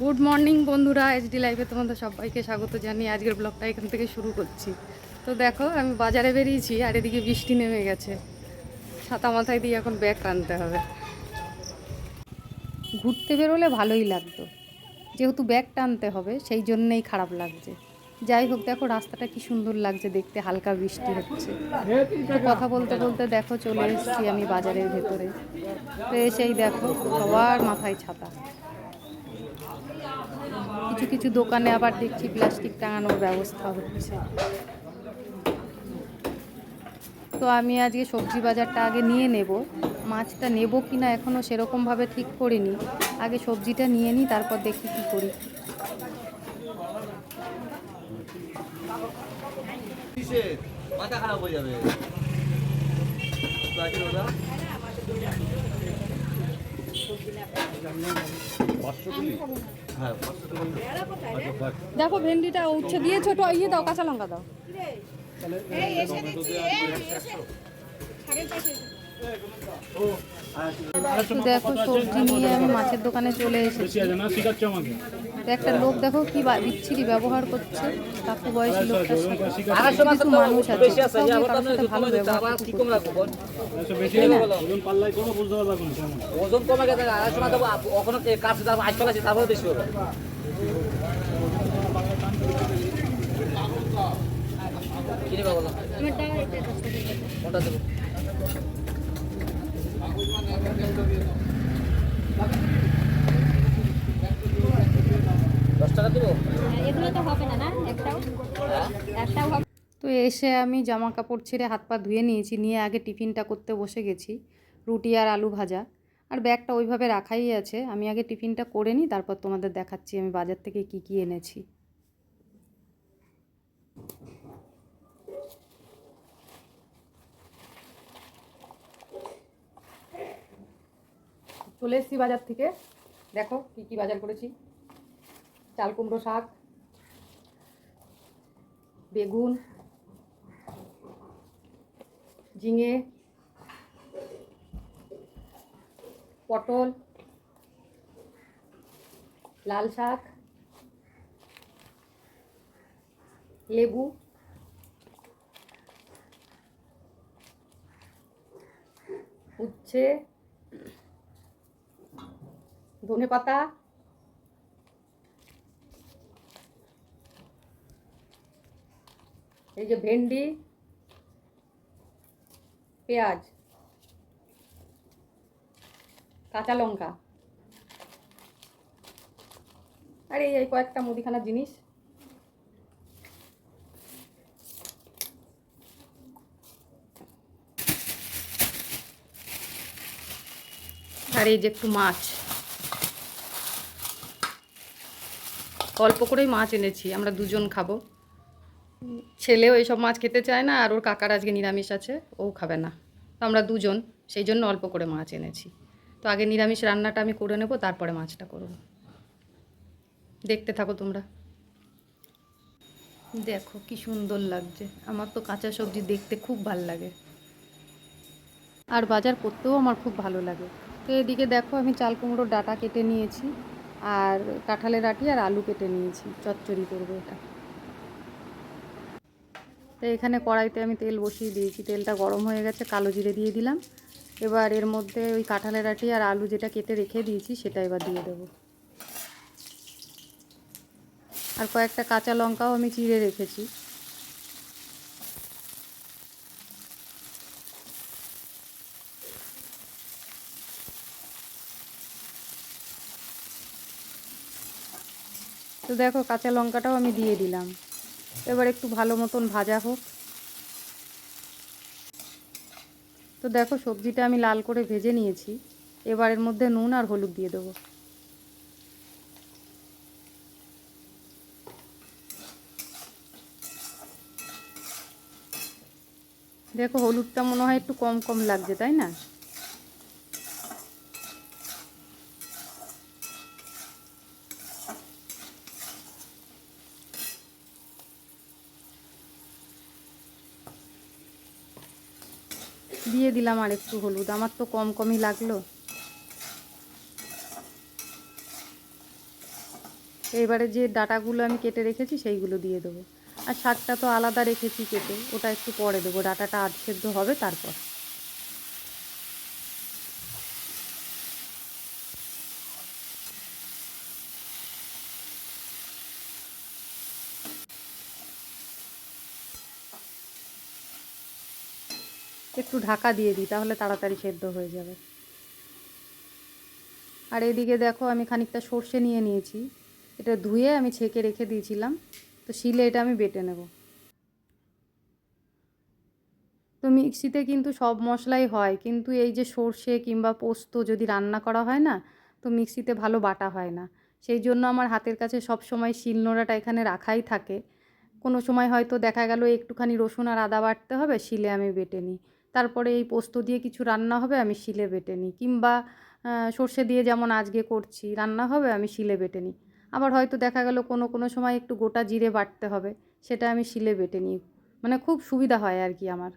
Good morning বন্ধুরা, HD লাইভে তোমাদের সবাইকে স্বাগত জানিয়ে আজকের ব্লগটা এখান থেকে শুরু করছি। তো দেখো আমি বাজারে বেরিয়েছি আর এদিকে বৃষ্টি নেমে গেছে। ছাতা মাথায় দিয়ে এখন ব্যাগ টানতে হবে। ঘুরতে বেরোলে ভালোই লাগতো, যেহেতু ব্যাগ টানতে হবে সেই জন্যেই খারাপ লাগছে। যাই হোক, দেখো রাস্তাটা কি সুন্দর লাগছে দেখতে, হালকা বৃষ্টি হচ্ছে। তো কথা বলতে বলতে দেখো চলে এসেছি আমি বাজারের ভেতরে। তো এসেই দেখো সবার মাথায় ছাতা। কিছু কিছু দোকানে আবার দেখছি প্লাস্টিক টাঙানোর ব্যবস্থা হচ্ছে। তো আমি আজকে সবজি বাজারটা আগে নিয়ে নেব। মাছটা নেব কি না এখনও সেরকমভাবে ঠিক করিনি। আগে সবজিটা নিয়ে নিই, তারপর দেখি কী করি। মাথা খারাপ হয়ে যাবে। দেখো ভেন্ডিটা উচ্ছে দিয়ে ছোট ইয়ে দাও, কাঁচা লঙ্কা দাও। দেখো সবজি নিয়ে আমি মাছের দোকানে চলে এসেছি। একটা লোক দেখো কি বিচ্ছিরি ব্যবহার করছে, কাকু বয়সী লোকটার সাথে। কিছু মানুষ আছে কারোর সাথে ভালো ব্যবহার ওজন কমে গেছে, 250 দেবো ওখানে কাছে যাবো, আজ ফেলাছি তারপরে বেশি হবে। কিনে পাবো না কোনটা দেবো? 10 টাকা দেবো। এগুলো তো হবে না, না একটাও একটাও হবে। তো এসে আমি জামা কাপড় ছেড়ে হাত পা ধুয়ে নিয়েছি, নিয়ে আগে টিফিনটা করতে বসে গেছি। রুটি আর আলু ভাজা, আর ব্যাগটা ওইভাবে রাখাই আছে। আমি আগে টিফিনটা করে নিই, তারপর তোমাদের দেখাচ্ছি আমি বাজার থেকে কি কি এনেছি। চলে এসেছি বাজার থেকে, দেখো কি কি বাজার করেছি। চাল কুমড়ো শাক, বেগুন, ঝিঙে, পটল, লাল শাক, লেবু, উচ্ছে, ধনেপাতা, এই যে ভেন্ডি, পেঁয়াজ, কাঁচা লঙ্কা, আর এই কয়েকটা মুদিখানার জিনিস। আর এই যে একটু মাছ, অল্প করেই মাছ এনেছি, আমরা দুজন খাবো। ছেলেও এইসব মাছ খেতে চায় না, আর ওর কাকার আজকে নিরামিষ আছে, ও খাবে না। তো আমরা দুজন, সেই জন্য অল্প করে মাছ এনেছি। তো আগে নিরামিষ রান্নাটা আমি করে নেব, তারপরে মাছটা করব। দেখতে থাকো তোমরা। দেখো কি সুন্দর লাগছে, আমার তো কাঁচা সবজি দেখতে খুব ভাল লাগে, আর বাজার করতেও আমার খুব ভালো লাগে। তো এদিকে দেখো আমি চাল কুমড়োর ডাঁটা কেটে নিয়েছি, আর কাঁঠালের আটি আর আলু কেটে নিয়েছি, চচ্চড়ি করবো এটা। তো এখানে কড়াইতে আমি তেল বসিয়ে দিয়েছি, তেলটা গরম হয়ে গেছে, কালো জিরে দিয়ে দিলাম। এবার এর মধ্যে ওই কাঁঠালের আটি আর আলু যেটা কেটে রেখে দিয়েছি সেটা এবার দিয়ে দেবো। আর কয়েকটা কাঁচা লঙ্কাও আমি চিড়ে রেখেছি। তো দেখো কাঁচা লঙ্কাটাও আমি দিয়ে দিলাম। এবার একটু ভালো মতন ভাজা হোক। তো দেখো সবজিটা আমি লাল করে ভেজে নিয়েছি, এবার এর মধ্যে নুন আর হলুদ দিয়ে দেবো। দেখো হলুদটা মনে হয় একটু কম কম লাগছে, তাই না? দিয়ে দিলাম আর একটু হলুদ, আমার তো কম কমই লাগলো। এবারে যে ডাঁটাগুলো আমি কেটে রেখেছি সেইগুলো দিয়ে দেবো। আর শাকটা তো আলাদা রেখেছি কেটে, ওটা একটু পরে দেবো, ডাঁটাটা আধ সেদ্ধ হবে তারপর। একটু ঢাকা দিয়ে দিই, তাহলে তাড়াতাড়ি সেদ্ধ হয়ে যাবে। আর এদিকে দেখো আমি খানিকটা সর্ষে নিয়ে নিয়েছি, এটা ধুয়ে আমি ছেঁকে রেখে দিয়েছিলাম, তো শিলে এটা আমি বেটে নেব। তো মিক্সিতে কিন্তু সব মশলাই হয়, কিন্তু এই যে সর্ষে কিংবা পোস্ত যদি রান্না করা হয় না, তো মিক্সিতে ভালো বাটা হয় না। সেই জন্য আমার হাতের কাছে সব সময় শিলনোড়াটা এখানে রাখাই থাকে। কোনো সময় হয়তো দেখা গেল একটুখানি রসুন আর আদা বাটতে হবে, শিলে আমি বেটে নিই। তারপরে এই পোস্ত দিয়ে কিছু রান্না হবে, আমি শিলে বেটে নিই। কিংবা সর্ষে দিয়ে যেমন আজকে করছি রান্না হবে, আমি শিলে বেটে নিই। আবার হয়তো দেখা গেল কোনো সময় একটু গোটা জিরে বাটতে হবে, সেটা আমি শিলে বেটে নিই। মানে খুব সুবিধা হয় আর কি আমার।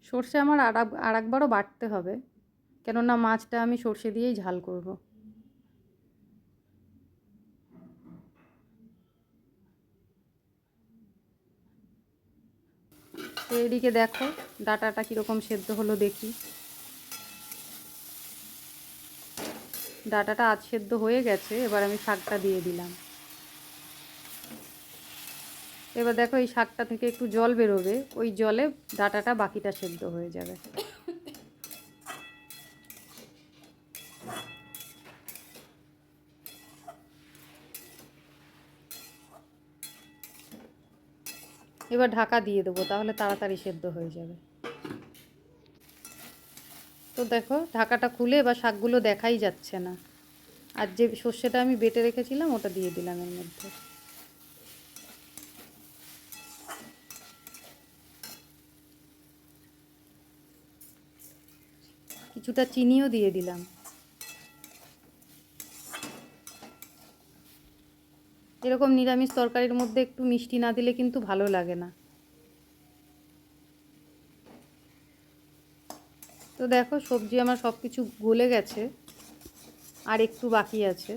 সর্ষে আমার আর একবারও বাটতে হবে, কেননা মাছটা আমি সর্ষে দিয়েই ঝাল করব। তো এদিকে দেখো ডাঁটাটা কীরকম সেদ্ধ হলো দেখি। ডাঁটাটা আধ সেদ্ধ হয়ে গেছে, এবার আমি শাকটা দিয়ে দিলাম। এবার দেখো এই শাকটা থেকে একটু জল বেরোবে, ওই জলে ডাঁটাটা বাকিটা সেদ্ধ হয়ে যাবে। এবার ঢাকা দিয়ে দেবো, তাহলে তাড়াতাড়ি সেদ্ধ হয়ে যাবে। তো দেখো ঢাকাটা খুলে এবার শাকগুলো দেখাই যাচ্ছে না। আর যে সর্ষেটা আমি বেটে রেখেছিলাম ওটা দিয়ে দিলাম এর মধ্যে। কিছুটা চিনিও দিয়ে দিলাম। এরকম নিরামিষ তরকারির মধ্যে একটু মিষ্টি না দিলে কিন্তু ভালো লাগে না। তো দেখো সবজি আমার সব কিছু গলে গেছে, আর একটু বাকি আছে।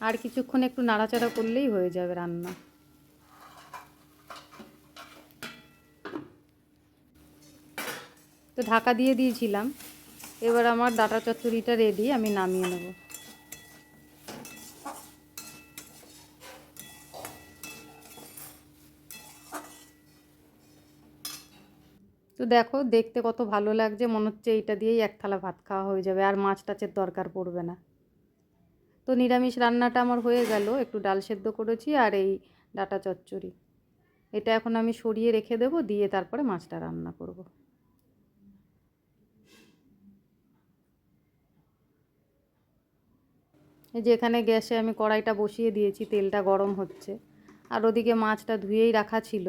আর কিছুক্ষণ একটু নাড়াচাড়া করলেই হয়ে যাবে রান্না। তো ঢাকা দিয়ে দিয়েছিলাম, এবার আমার ডাঁটা চচ্চড়িটা রেডি, আমি নামিয়ে নেব। তো দেখো দেখতে কত ভালো লাগছে, মনে হচ্ছে এইটা দিয়েই এক থালা ভাত খাওয়া হয়ে যাবে, আর মাছ টাছের দরকার পড়বে না। তো নিরামিষ রান্নাটা আমার হয়ে গেল, একটু ডাল সেদ্ধ করেছি আর এই ডাঁটা চচ্চড়ি। এটা এখন আমি সরিয়ে রেখে দেবো, দিয়ে তারপরে মাছটা রান্না করব। এই যে এখানে গ্যাসে আমি কড়াইটা বসিয়ে দিয়েছি, তেলটা গরম হচ্ছে। আর ওদিকে মাছটা ধুয়েই রাখা ছিল,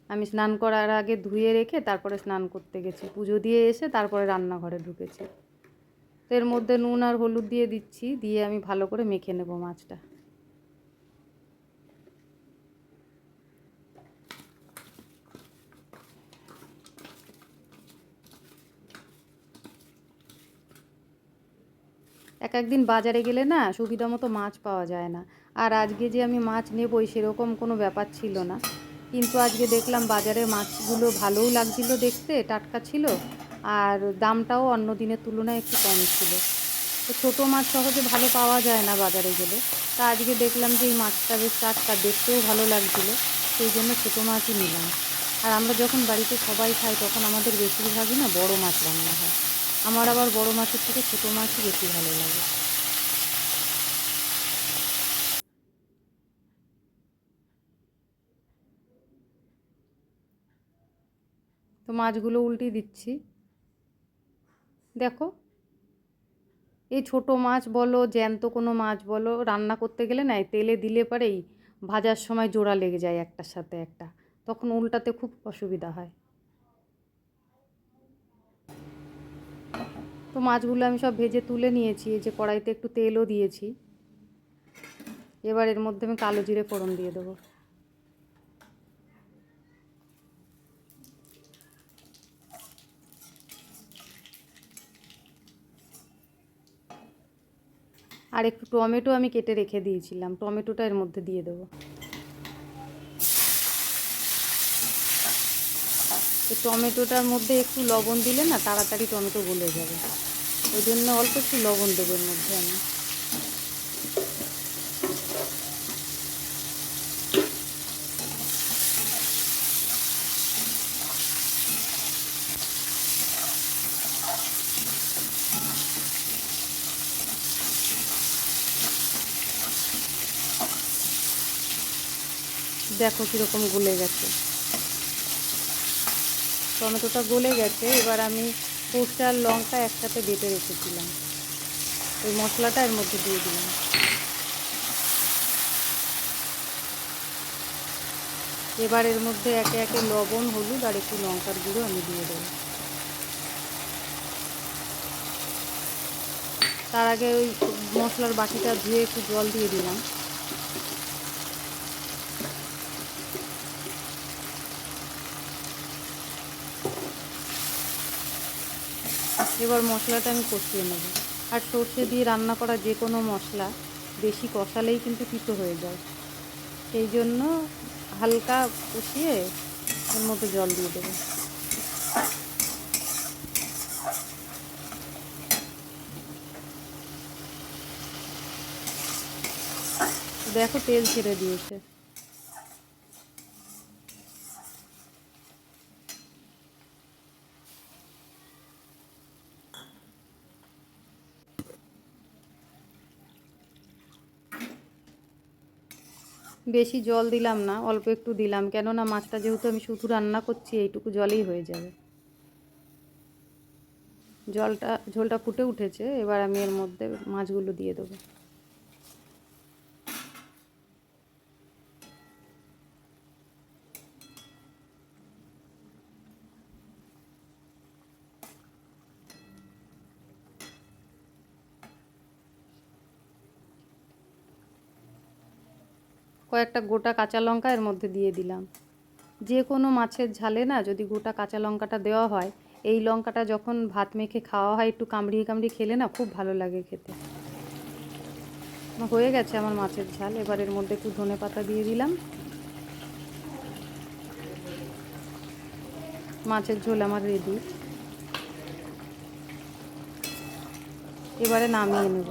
আমি স্নান করার আগে ধুয়ে রেখে তারপরে স্নান করতে গেছি, পুজো দিয়ে এসে তারপরে রান্নাঘরে ঢুকেছি। তো এর মধ্যে নুন আর হলুদ দিয়ে দিচ্ছি, দিয়ে আমি ভালো করে মেখে নেব মাছটা। একদিন বাজারে গেলে না সুবিধা মতো মাছ পাওয়া যায় না। আর আজকে যে আমি মাছ নেবই সেরকম কোনো ব্যাপার ছিল না, কিন্তু আজকে দেখলাম বাজারে মাছগুলো ভালোও লাগছিল দেখতে, টাটকা ছিল, আর দামটাও অন্য দিনের তুলনায় একটু কম ছিল। তো ছোটো মাছ সহজে ভালো পাওয়া যায় না বাজারে গেলে। তা আজকে দেখলাম যে এই মাছটা বেশ টাটকা, দেখতেও ভালো লাগছিলো, সেই জন্য ছোটো মাছই নিলাম। আর আমরা যখন বাড়িতে সবাই খাই তখন আমাদের বেশিরভাগই না বড় মাছ রান্না হয়। আমার আবার বড় মাছের থেকে ছোটো মাছই বেশি ভালো লাগে। তো মাছগুলো উল্টে দিচ্ছি। দেখো এই ছোটো মাছ বলো জ্যান্ত কোনো মাছ বলো, রান্না করতে গেলে না তেলে দিলে পরেই ভাজার সময় জোড়া লেগে যায় একটার সাথে একটা, তখন উল্টাতে খুব অসুবিধা হয়। তো মাছগুলো আমি সব ভেজে তুলে নিয়েছি, এই যে কড়াইতে একটু তেলও দিয়েছি। এবার এর মধ্যে আমি কালো জিরে ফোড়ন দিয়ে দেবো। আর একটু টমেটো আমি কেটে রেখে দিয়েছিলাম, টমেটোটা এর মধ্যে দিয়ে দেবো। এই টমেটোটার মধ্যে একটু লবণ দিলে না তাড়াতাড়ি টমেটো গলে যাবে, ওই জন্য অল্প একটু লবণ দেবো এর মধ্যে আমি। দেখো কীরকম গলে গেছে, টমেটোটা গলে গেছে। এবার আমি সর্ষে আর লঙ্কা একসাথে বেটে রেখেছিলাম, ওই মশলাটা এর মধ্যে দিয়ে দিলাম। এবার এর মধ্যে একে একে লবণ, হলুদ আর একটু লঙ্কার গুঁড়ো আমি দিয়ে দেবো। তার আগে ওই মশলার বাটিটা ধুয়ে একটু জল দিয়ে দিলাম। এবার মশলাটা আমি কষিয়ে নেব। আর সর্ষে দিয়ে রান্না করা যে কোনো মশলা বেশি কষালেই কিন্তু তিতো হয়ে যায়, সেই জন্য হালকা কষিয়ে এর মধ্যে জল দিয়ে দেবো। দেখো তেল ছেড়ে দিয়েছে। বেশি জল দিলাম না, অল্প একটু দিলাম, কেননা মাছটা যেহেতু আমি শুধু রান্না করছি এইটুকু জলেই হয়ে যাবে। ঝোলটা ফুটে উঠেছে, এবার আমি এর মধ্যে মাছগুলো দিয়ে দেবো। কয়েকটা গোটা কাঁচা লঙ্কা এর মধ্যে দিয়ে দিলাম। যে কোনো মাছের ঝালে না যদি গোটা কাঁচা লঙ্কাটা দেওয়া হয়, এই লঙ্কাটা যখন ভাত মেখে খাওয়া হয় একটু কামড়িয়ে কামড়িয়ে খেলে না খুব ভালো লাগে খেতে। হয়ে গেছে আমার মাছের ঝাল, এবার এর মধ্যে একটু ধনেপাতা দিয়ে দিলাম। মাছের ঝোল আমার রেডি। এবারে নামিয়ে নেব।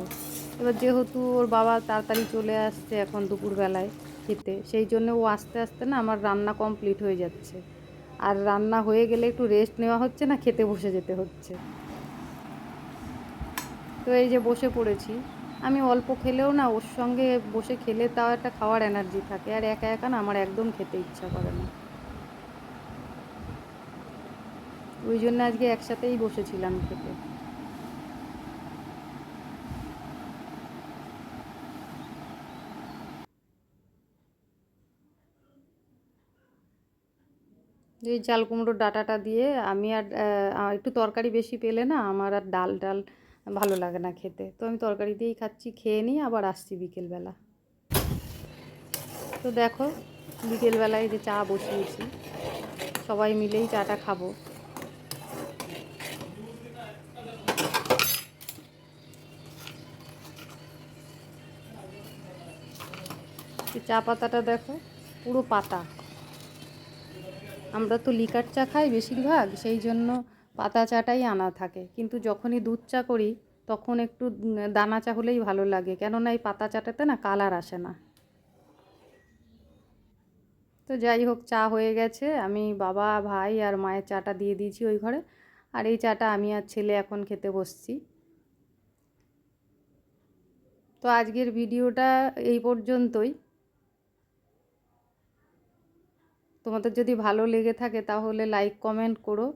এবার যেহেতু ওর বাবা তাড়াতাড়ি চলে আসছে এখন দুপুরবেলায় খেতে, সেই জন্য ও আস্তে আস্তে না আমার রান্না কমপ্লিট হয়ে যাচ্ছে। আর রান্না হয়ে গেলে একটু রেস্ট নেওয়া হচ্ছে না, খেতে বসে যেতে হচ্ছে। তো এই যে বসে পড়েছি। আমি অল্প খেলেও না ওর সঙ্গে বসে খেলে তাও একটা খাওয়ার এনার্জি থাকে, আর একা একা না আমার একদম খেতে ইচ্ছা করে না। ওই জন্য আজকে একসাথেই বসেছিলাম খেতে। এই চাল কুমড়োর ডাঁটাটা দিয়ে আমি আর একটু তরকারি বেশি পেলে না আমার আর ডাল ডাল ভালো লাগে না খেতে, তো আমি তরকারি দিয়েই খাচ্ছি। খেয়ে নিই, আবার আসছি বিকেলবেলা। তো দেখো বিকেলবেলায় যে চা বসিয়েছি, সবাই মিলেই চাটা খাবো। চা পাতাটা দেখো পুরো পাতা। আমরা তো লিকার চা খাই বেশিরভাগ, সেই জন্য পাতা চাটাই আনা থাকে, কিন্তু যখনই দুধ চা করি তখন একটু দানা চা হলেই ভালো লাগে, কেননা এই পাতা চাটাতে না কালার আসে না। তো যাই হোক, চা হয়ে গেছে, আমি বাবা ভাই আর মায়ের চাটা দিয়ে দিয়েছি ওই ঘরে, আর এই চাটা আমি আর ছেলে এখন খেতে বসছি। তো আজকের ভিডিওটা এই পর্যন্তই। তোমাদের যদি ভালো লেগে থাকে তাহলে লাইক কমেন্ট করো,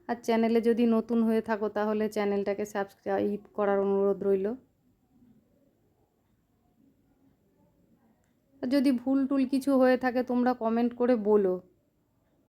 আর চ্যানেলে যদি নতুন হয়ে থাকো তাহলে চ্যানেলটাকে সাবস্ক্রাইব করার অনুরোধ রইল। যদি ভুল টুল কিছু হয়ে থাকে তোমরা কমেন্ট করে বলো।